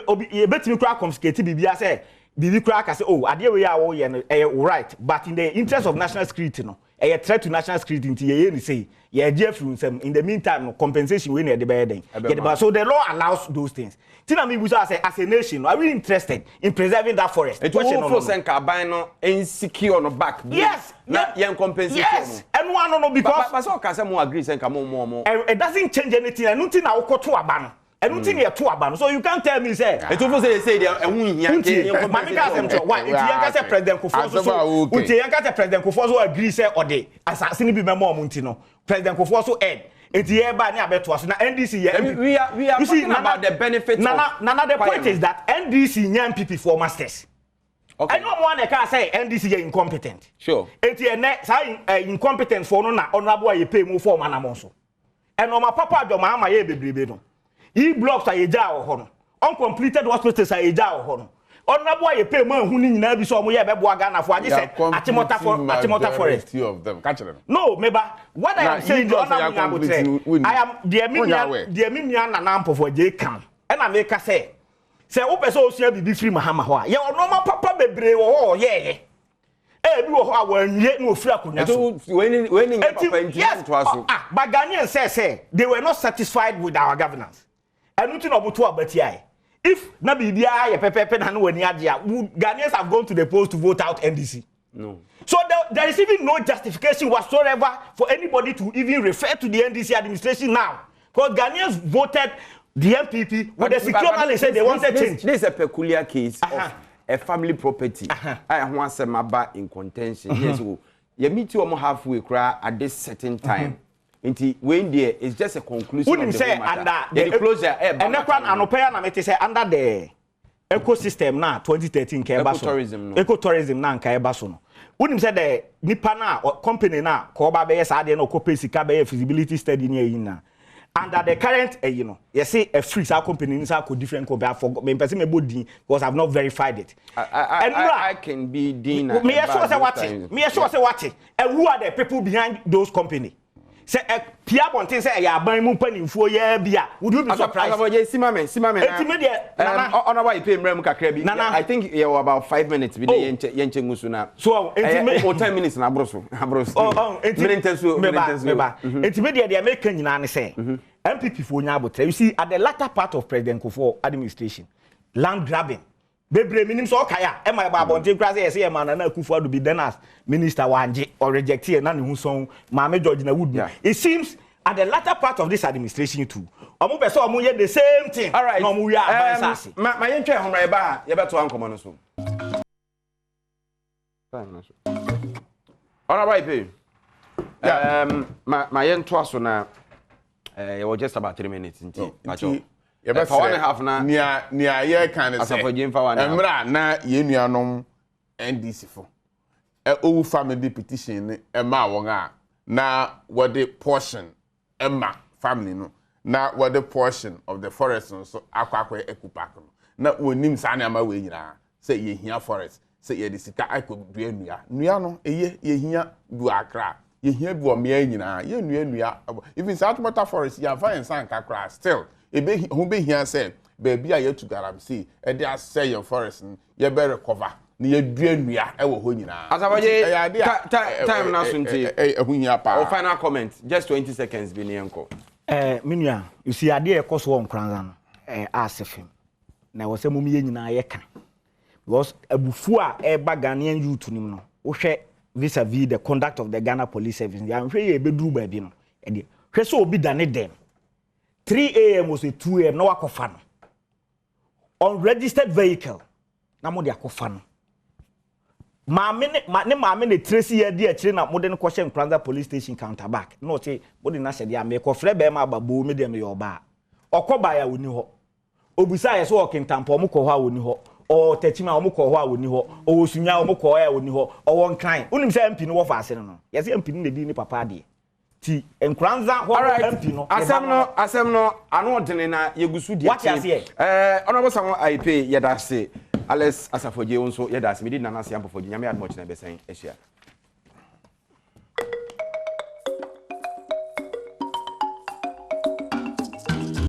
betimi kra confiscate bibia say bibi kra ka say oh ade we ya wo ye no right but in the interest of national security no a threat to national security nti ye ni say ye age free nsem in the meantime no compensation we na de be den so the law allows those things tina me busa say as a nation are we interested in preserving that forest it will force and carbine no insecure on back yes na yen compensation yes and one no because but so can say mo agree say mo it doesn't change anything and nothing na ukoto aba no and nothing here to aba no so you can't tell me say it will say there ehun hian why it yanka say president Kufuor so it yanka say president Kufuor so agree say ode asase ni bi memo omunti no president Kufuor so ed eti ye ba ni abeto aso na NDC ye we are talking about the benefits Nana the point is that NDC nya MPP for masters. Okay. I know one can say NDC is incompetent. Sure. Eti incompetent for no na honorable ye pay mu for manamon so. And no ma papa Adom ama ye bebrebe no. E blocks are eja ho no. Uncompleted hospitals are eja ho no. Honorable ye pay mu hu ni nyina bi so omo ye bebo Ghana for age say Achimota forest. Two of them. Catch them. No, meba. What I am saying, I am the Minia na Ampofo-Adjei can. And I make a say wo person osua bibi free mahama ho a ye normal papa bebre wo ye bi wo ho a wanwie na ofira konya so when papa inti to aso but Ghanaians say they were not satisfied with our governance and nothing obuto abatia if na bibia ye pepepe na no wani age a Ghanaians have gone to the polls to vote out NDC. No. So there is even no justification whatsoever for anybody to even refer to the NDC administration now because Ghanaians voted the MPP with the secure analyst said they wanted change. This is a peculiar case of a family property. I want some about in contention. Yes, you meet you halfway cry at this certain time. When there is just a conclusion. Wouldn't say under the closure. And that one anopeya na meti say under the ecosystem na 2013 ecotourism na nka ebaso no. Wouldn't say the nipa na company na ko ba be say ade na ko pay sika be feasibility study ni eyin na. Under the current, you see a free company inside different company. For Mpensenpensemu because I've not verified it. I can be dean. Me sure say what? And who are the people behind those companies? Say Pierre Bontin say ya ban mu panimfo ya bia. Would you be surprised? Simame. Honorable you pay mrem kakra bi. I think you were about 5 minutes bi dey yenche ngusu na. So 10 minutes na abroso. Meba. Intimidate the American nyina ne say. MPP for nya abotre. You see at the latter part of President Kufo administration, land grabbing. Bebre minim so kaya e ma ba bontin kra say e ma na Akufo-Adjei be then as minister wanje or reject here na ne hu son Maame George na wood. It seems at the latter part of this administration too. Omo be so omo ye the same thing. All right. No mo wi advance. Ma yentwe homra e ba ye beto ankomo no so. All right, baby. My yento aso na it was just about 3 minutes nti. You better 1.5 na near year kind of say. Emra na ye nuanom NDC fo. Owu family petition e ma won a na what the portion Emma family no. Na what the portion of the forest so akwa ekupak no. Na wonim sa na ma we nyina say ye hia forest say ye de sika akodua nua no ye hia du akra. Ye hia bu o me nyina ye nua even South Mota forest ya fa ensan kakra still who be here say baby I to garamsey e dey say your forest you be recover na ye dua nua e wo ho nyina Asaboye time na so nti hu hia pa final comment just 20 seconds bi ne enko minua you see ade e koso on kranza no asefim na wo se mum ye nyina ye ka because abufu a e ba Ghanaian youth nim no wo hwe vis-a-vis the conduct of the Ghana Police Service ya hwe ye beduru ba bi no e de hwe so obi dane dem 3 a.m. was 2 a.m. No wakofa no. Unregistered vehicle. Na mo de akofa no. Maame ne tracy ye de akire na mo de no kwhye Nkranza police station counter back. No say mo de na hye de ame ko frɛ be ma ababo me de me yo ba. Okoba ya woni ho. Obusa ye so okintampo mo ko ho a woni ho. O tachima mo ko ho a woni ho. O osunya mo ko ho a woni ho. O won kan. Unim say MP no wo fa ase no. Ye say MP no de ni papa de. Ti Nkranza ho MP no asem no ano odene na yegusu dia what you say honorable Samuel IP yedase Alex Asafo-Adjei nso yedase me di nana se Ampofo-Adjei nyame admo chena besen ehia